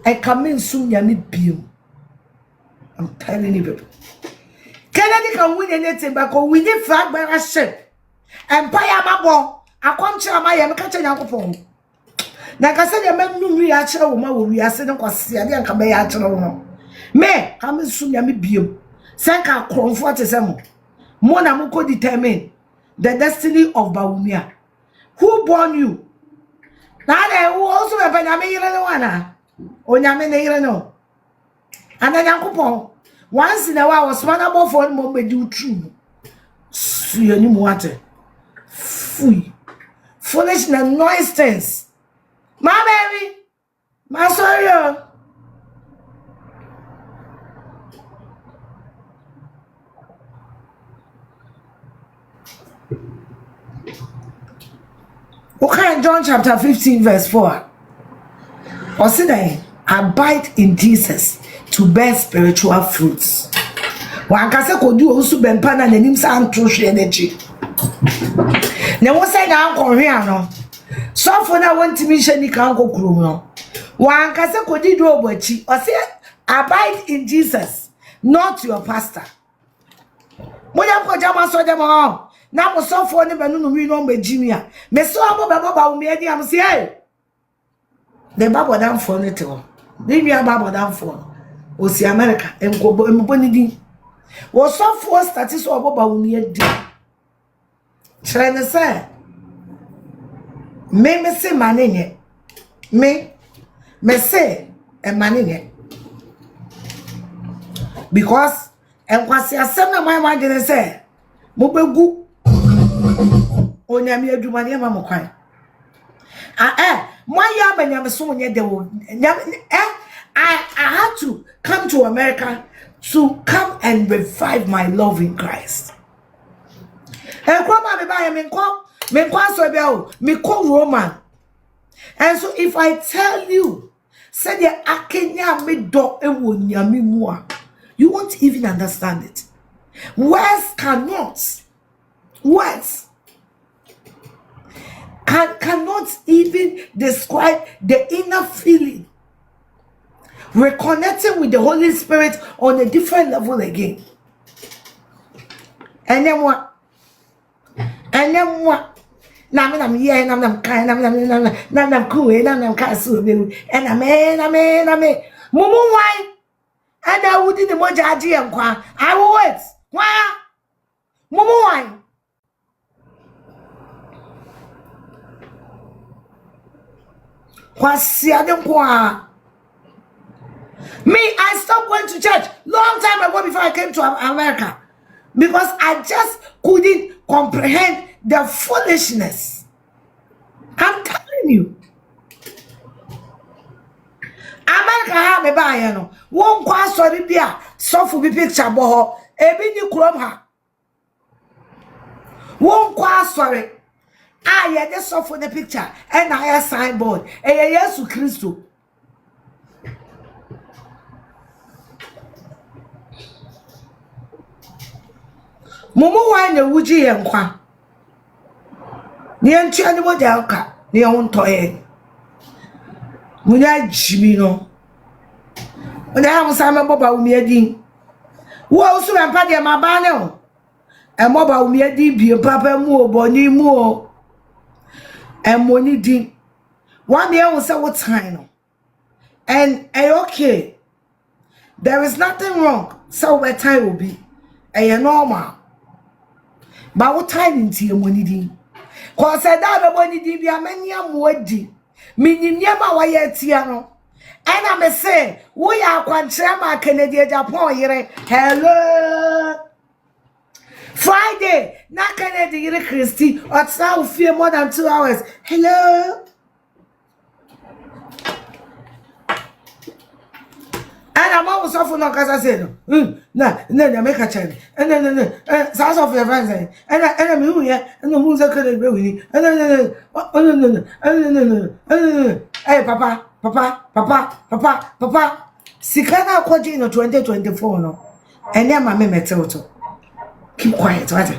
I come in soon, Yami Bill. I'm telling you, people. Kennedy can win anything, but we need flag by a ship. Empire Mabo, I come to my am catching up upon. Like I said, a man knew we are children, we are sitting on Sia and come out. Me, come in soon, Yami Bill. Sanka comfort is a Mona Moko determine the destiny of Baumia. Who born you? Now, who also have an American one? Onyame and then Yankopon. Once in a while, was one about for moment do true. See any water. Fui. Foolish and noise. My baby. My sorry. Okay, John chapter 15, verse 4. Or say that abide in Jesus to bear spiritual fruits. One can say, could you also be pana and him sound true energy? Now, what's I now come here? No, so for now, want to mission, you can't go through. One can say, could you do a watchy or say, abide in Jesus, not your pastor. When you put your master them all. Now, was so for never know we know Virginia. Me so about me, I'm saying. The Bible down for it. Leave me a Bible down for. Was the America and go bonidi. Was so for status about me. Trying to say, me say money. Me say a money. Because and was the same my mind didn't say. Mobile Onyame adwumane ma mo kwan my yam so onye de wo I had to come to America to come and revive my love in Christ. Roman. And so if I tell you say the akenya me do ewo nyame mu a, you won't even understand it. Words cannot even describe the inner feeling. Reconnecting with the Holy Spirit on a different level again. And then what? Nam yeah, nam kind, nam cool, nam castle, and amen. Mumu why? And I would in the mojaji and qua. I will wait. Why? Mumu why? Me, I stopped going to church long time ago before I came to America because I just couldn't comprehend the foolishness. I'm telling you. America have me buy you know. Won't quite sorry be so for be picture boho. Ebi ni krom ha. Won't quite sorry. Yeah, just saw for the picture and I have signboard. Yesu Christo. Mumu wine the wuji yankwa. Ni anti ani mo delka. Ni onto e. Munya jimi no. Munya musama boba umi edin. Wo osu empa de mabane o. E moba umi edin bi papa mu oboni mu o. And money did 1 year was what time. And okay, there is nothing wrong. So what time will be a normal. But what time into your money did? Cause I don't money did be a many woody. Meaning never why tiano. And I may say, we are Quantrama Canadian Japan here. Hello. Friday, not Canadian Christy, or now fear more than 2 hours. Hello. And I'm always off on because I said, no, make a change. And no, sounds of your friends. And I'm here, and the moons are going to be no. Hey, Papa. Sikana Quadino 2024, no. And then my meme. Keep quiet, what?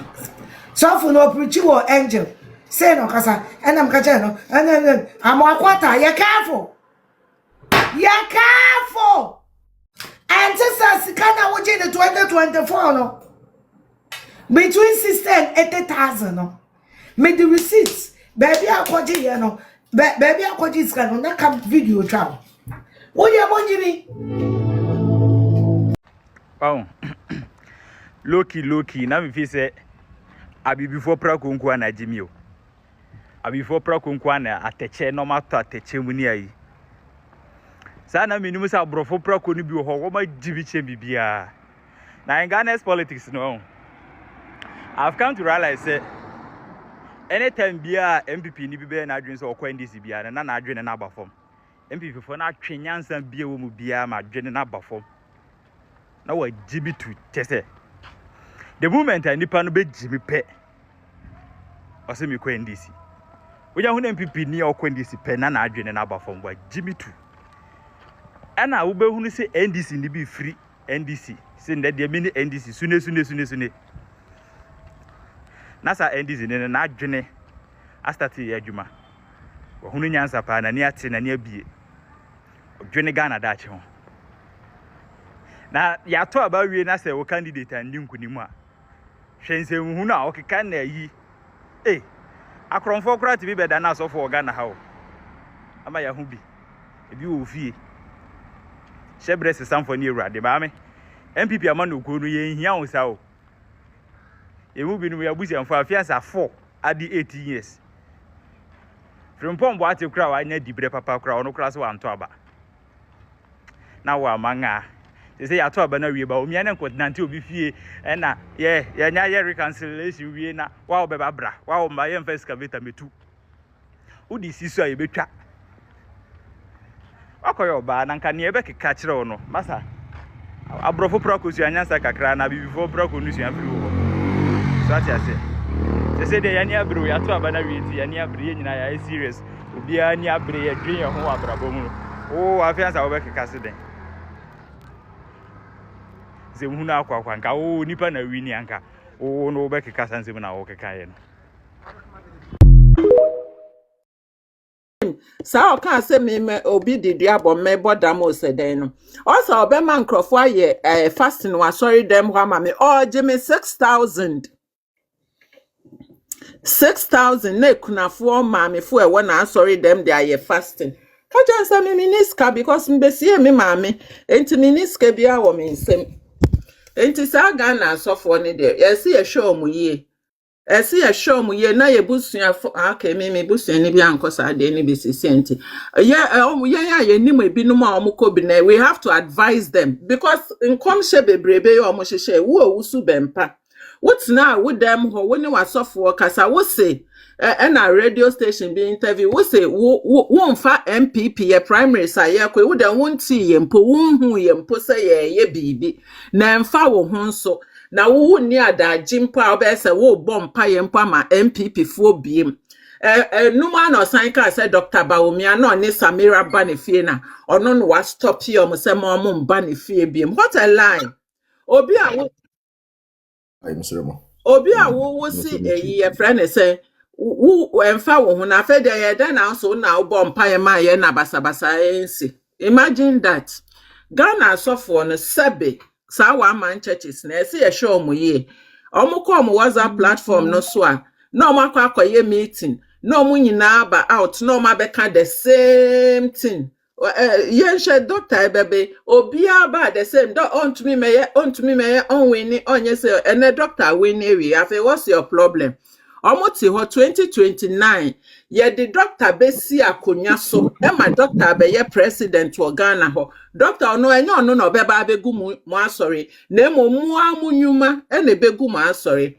So for no preaching or angel. Say no, Casa, and I'm Cachano, and then I'm a quarter, you're careful. Yeah, careful. And sister, Sikana watching the 2024 no. Between 60 and 80,000 no. Make the receipts. Baby, I call you no. Baby, I call you scan on that come video travel. What you want Jimmy? Oh, Loki. Now if you say, I be before Prakunkwa na Jimmy. I before Prakunkwa na ateche no matter ateche muni ayi. Sana minimum sa brofo Prakuni bi ho woma jibiche bibia. Na in Ghana's politics no. I've come to realize that anytime bia MPP ni bibe na adwin so okwa NDC bia na na adwin na abafom. MPP for na twenyansa bia wo mu bia ma adwin na abafom. Na wa jibitu chese. The moment I nipa no be jimi pe. Ose mi kwa NDC. Oja hu MPP ni okwa NDC pe na na adwin na abafom wa jimitu. Ana wo be hu se NDC ni bi free NDC. Se nde de mini NDC sune. Nasa NDC ne na adwene astati ya adwuma. Wo hunu nyansa pa na ne ate na ne abie. Odwene Ghana da che ho. Na ya to aba wie na se wo candidate andi nkunimu a. Hwense hunu a okeka na yi. Akronfo kra ti bi beda na asofo Ghana ha o. Ama ya hu bi. Ebi wo fie. Shebrese samfoni ewrade ba me. MPP amana okonu ye hia wo sa o. Emu binu ya busi amfa afiasa 4 adi 18 years. Frimpom bo ate kra wa nya dibre papa kra ono kra so anto aba. Na wa manga. Say ya to aba na wie ba o mia na nkotinante obi fie na ye nya ye reconciliation wie na wa obeba bra. Wa o ma ye mfa excavator metu. Udi siso ye betwa. Akoyo ba na nka ne ebe keka kire wo no. Masa abrofo prakosu anyansa kakra na bibifo prakonusu afiri wo. So ati ase. They say the yani abro ya to abana wieti yani abro ye nyina ya serious. Obi ani abro ye dwen ye ho abrabo mu. Oh afiansa wo be kekase den. Ze mu na akwa nka oh nipa na wini anka. Oh no be kekasa nsem na wo kekaye no. Sa o kan se me obi didi abo me boda mo se den no. Also obema nkrofo aye fasting wa sorry dem ho ama me oh Jimmy 6,000 na kunafo maamefo e wona sorry dem dey aye fasting. Ka jansa me miniska because mbesi me maame enti miniska bia wo me nsem. Enti sa Ghana asofo ne de yesi ye show mu ye. Esi ye show mu ye na ye busua aka me busua ne bia nkosa de ne bisisi enti. Ye nim ebinum a omko bi na we have to advise them because nkom hye bebrebe ye omo hyehye wo owusu bempa. What's now with them who when you are software kasa wo say and a radio station be interview wo say won fa MPP ye primary say ye kwe wo dem won ti ye mpo won hu ye mpo say ye bibi na mfa wo ho nso na wo ni adaji mpa obe say wo bompa ye mpa ma MPP fo biem numa no san ka say Dr. Bawumia no ni Samira Banefie na ono no wa stop here mo say mo mba ne fie biem. What a lie. Obi a Obi a wo si ye friend say wo emfa wo ho na fe de ye dan na so na wo bompa ye ma ye na basabasa ensi. Imagine that. Ghana sofo no sebe sa wa man churches na ese ye show mu ye. Omo ko omo WhatsApp platform no so a na omo akwaye meeting na omo nyina ba out na omo abeka the same thing. Yenshe doctor bebe obi aba the same do ontumi meye onwini onye say ene doctor win area afi what's your problem omoti ho 2029 ye the doctor be si akonya so e ma doctor be ye president wo Ghana ho doctor ono enye ono no be ba begu mu asori na emo mu amunyuma e na begu mu asori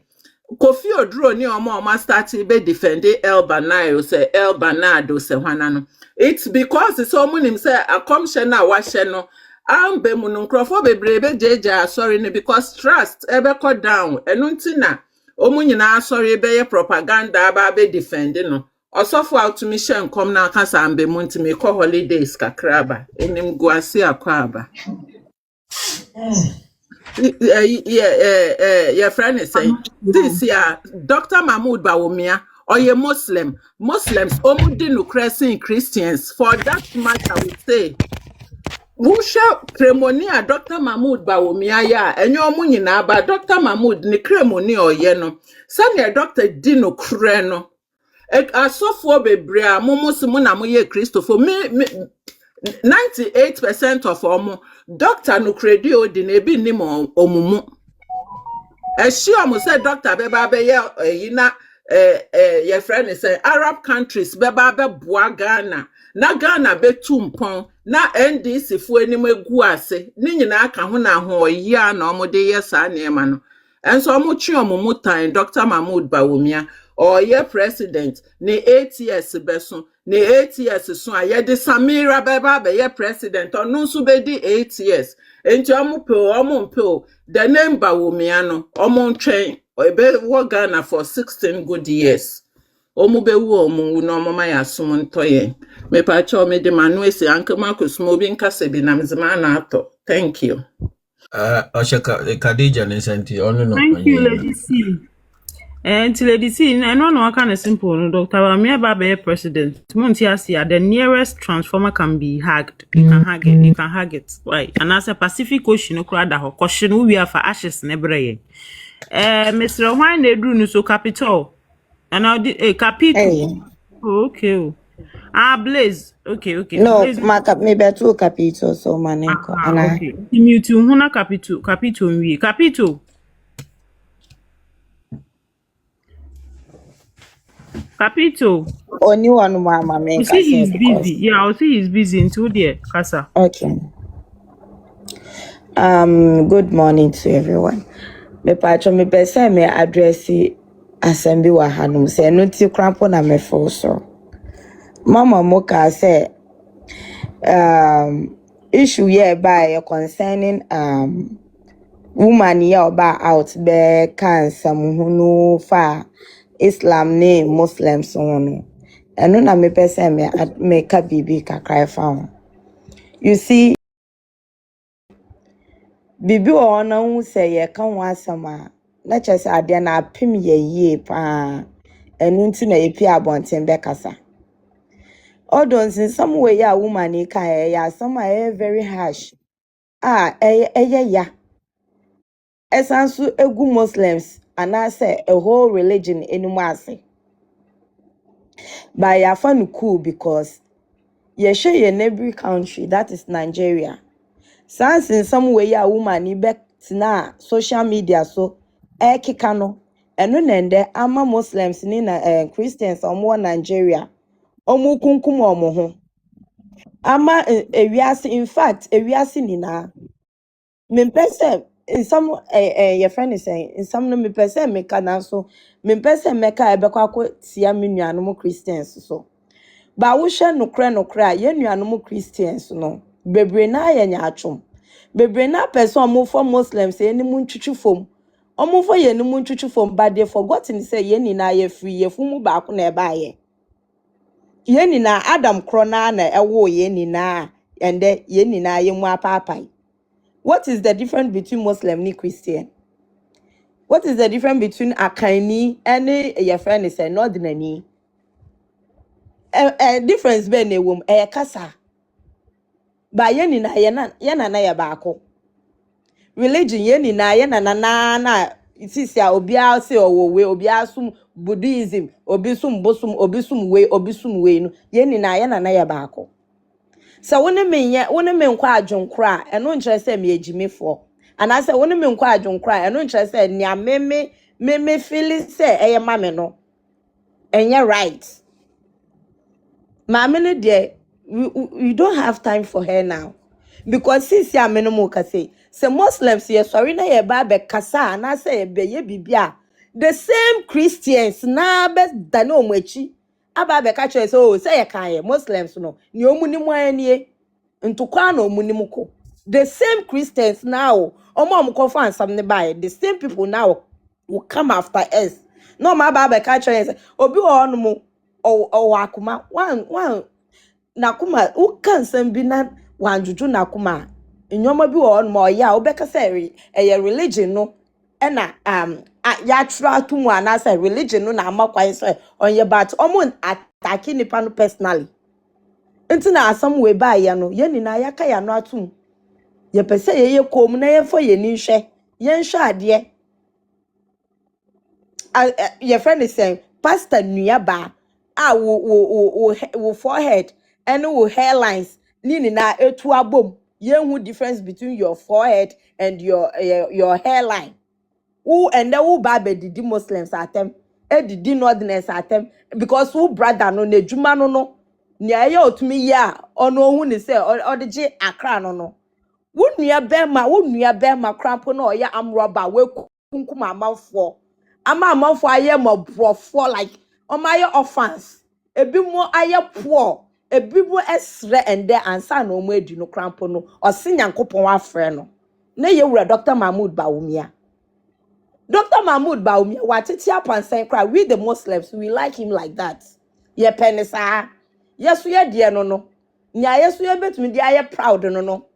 Kofi Oduro ni omo start be defend El Banai say El Banado say hwana no. It's because it's so munim say akomhye na wahye no ambe mu no nkrofo bebrebe jeje sorry ne because trust ebe ko down enu ntina omu nyina sorry be ye propaganda aba be defend no osofo outumi hye nkom na akasa ambe mu ntimi ko holidays kakraba enim guase akwaba your friend is saying this year Dr. Mahmoud Bawumia or ye Muslims omudi no Christians for that matter we say Wusha kremoni a Dr. Mahmood Bawumia ya enye omu nyina ba Dr. Mahmood ni kremoni oye no sane Dr. Dino kure no asofo bebre a momo na moye Christopher me 98% of omo doctor no kredi odi na ebi nim omumu ehye omo say doctor beba be ye na your friend is say Arab countries beba be boa Ghana na Ghana be tumpon na NDC fu enim egu ase ni nyina aka ho na ho ya na omo de ye sa na ema no enso omo twi omo mutan Dr. Mahmood Bawumia or ye president ni 8 years beso ni 8 years so aye de Samira beba be ye president onu so be di 8 years enti omo mpe the name Bawumia no omo ntwen ebe wo Ghana for 16 good years omo be wo omo no omo ma ya som ntoye me pa cho me de manu esi anka makusmo bi nkase bi na mzima na ato. Thank you. Oshaka Khadija Nesenti only no. Thank you, Lady C. And Lady C, I don't know kind of simple. No, Dr. Bawumia Babe president. Montiasia, the nearest transformer can be hacked. You can hack it. You can hack it. Right. And as a Pacific Ocean, no crowd that question we are for ashes never. Mr. Wine they do no so capital. And now the capital. Hey, Oh, okay. Blaze. Okay. no, Blaze. me betu capito so manenko. Ana Okay. Mute huna capital. Capital. Capito. oni one mama You menka see he's say busy. because Yeah, I'll see he's busy until there, Kasa. okay. Good morning to everyone. Me patcho me pese me address assembly wa hanum say no ti crampo na me fo so. Mama moka say issue here by concerning woman ya oba out be cancer muhunu fa Islam ne Muslims no. Eno na me pese me ka bibi kakra fa. You see bibi ona hu say ye kan ho asama na chese ade na apim ye yie pa enu nti na epi abonten be kasa. Odons in some way ya woman ka ya some very harsh. Ya. Esansu egu Muslims and I say a whole religion anymore say. But ya fun cool because ye share in every country that is Nigeria. Sans in some way ya woman be na social media so kikano eno nende ama Muslims ni na Christians omo Nigeria omo kunkum omo ho ama ewiase in fact ewiase ni na me pese in some your friend is saying in some no me pese me kana so me pese me ka ebekwa ko tia me nuanom Christians so ba wo hwe nokre a ye nuanom Christians no bebre na ye nya atwom bebre na person omo for Muslims ye ni mu ntwitwi fom omo for ye ni mu ntwitwi fom but they forgotten say ye ni na ye free ye fumu ba ko na eba ye ni na Adam krona na ewo ye ni na ende ye ni na ye mu apapai. What is the difference between Muslim and Christian? What is the difference between Akaini and your friend is an ordinary? A difference be ne wom e kasa. Ba yeni na yana na ya baako. Religion yeni na yana na sisia obi a se owowe obi asum Buddhism obi sum bosum obi sum we no yeni na yana na ya baako. So wone me nkwa adwonkra eno nkyere se me ejimefo ana se wone me nkwa adwonkra eno nkyere se nia me feel se eye mame no enye right mame no de we don't have time for her now because since ya menemo ka say Muslims ye sorry na ye ba be kasa na se be ye bibia the same Christians na be dane omachi aba be ka chere say say ye kan ye Muslims no ni omunimu anie ntukwa na omunimuko the same Christians now omo for ansam ne buy the same people now will come after us no ma ba be ka chere say obi wo no mu o akuma one nakuma u kansam bi na wanjuju nakuma nyoma bi wo no ma ya obeka say religion no na ya try to mu na say religion no na amakwan say onye but omo attack nipa no personally nti na asam we ba ye no ye ni na yaka ya no atum ye pese ye kom na ye fo ye ni hwe ye nhwe ade your friend is saying pastor nuaba wo forehead and wo hairlines ni na etu abom ye hu difference between your forehead and your hairline who and then who babe didi Muslims atem didi northerners atem because who brother no na djuma no nia ye otumi ya ono hu ni say odije akra no wo nua bema cramp no ya amroba we kunkum amanfo aye mobrofo like omaye offense ebi mo aye poor ebi mo esre ende ansa na omo edi no cramp no ose nyankopon afre no na ye wura Dr. Mahmoud Bawumia watiti apansan cry we the Muslims we like him like that ye penisa yeso ye de no nya yeso ye betumi de aye proud no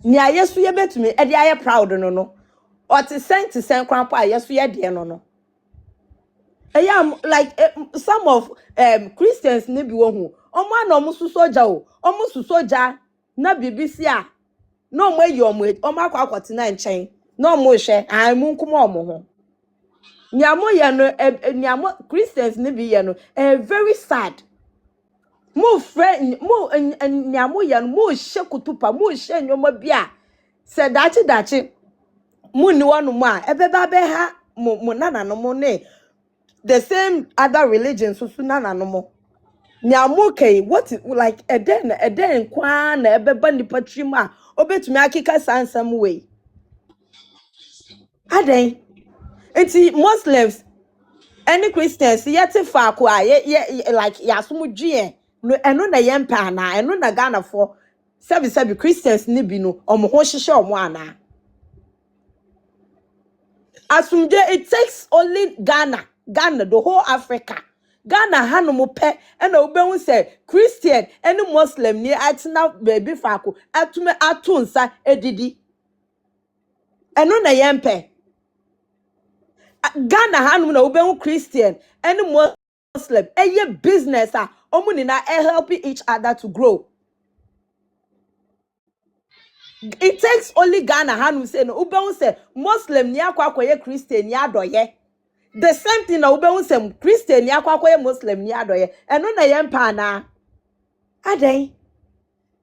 nya yeso ye betumi e de aye proud no or to send grandpa yeso ye de no like some of Christians ne bi wo hu omo na omo soja omo soja na bibisi a no mo yi omo akwa na nchen no mo hwe an mu nkuma omo ho nyamo ye no nyamo Christians ne bi ye no very sad mo friend mo nyamo ye no mo hye kutupa mo hye nyoma bi a se dachi mo ni wonu mo a ebeba be ha mo nana no mo ne the same other religions so nana no mo nyamo kai what like eden kwa na ebeba ni patrim a obetumi akika sansam we aden enti Muslims any Christians yet fa ko a like yasumudwe no eno na yempa na eno na Ghana for sebi Christians ni bi no omo ho hyehye omo ana asumje it takes only Ghana the whole Africa Ghana hanumu pe ena obehu say Christian any Muslim ni atina baby fa ko atume atunsa edidi eno na yempe Ghana hanum na obehu Christian any Muslim eye business a omu ni na helping each other to grow. It takes only Ghana hanum say no obehu say Muslim ni akwakoye Christian ni adoye. The same thing na obehu say Christian ni akwakoye Muslim ni adoye. Eno na yempa na aden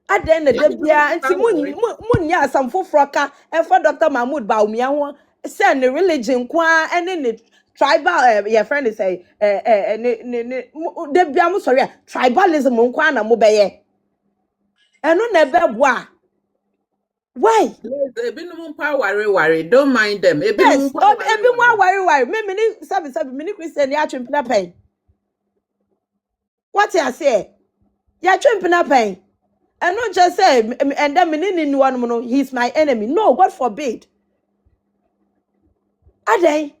na debia nti mun ya asam fofroka for Dr. Mahmoud Bawumia ho say the religion kwa any tribal your friend is say debia mo sorry tribalism nkwa na mo beye eno na beboa why Ebinum pa worry don't mind them yes ebi mo worry me sabi me Christian ya twempina pen what you say ya twempina pen and not just say and then he's my enemy no God forbid aden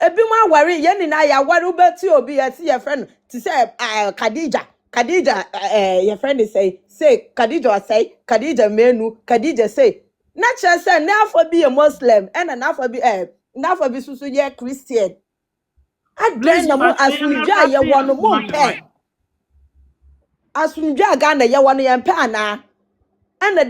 ebi mo worry ye ni na ya worry ubeti obi ya see your friend to say Khadija your friend is say Khadija menu Khadija say not just say now for be a Muslim and now for be susu ye Christian aden na mo asunja ye wono mo pe asunja Ghana ye wono ye pe ana and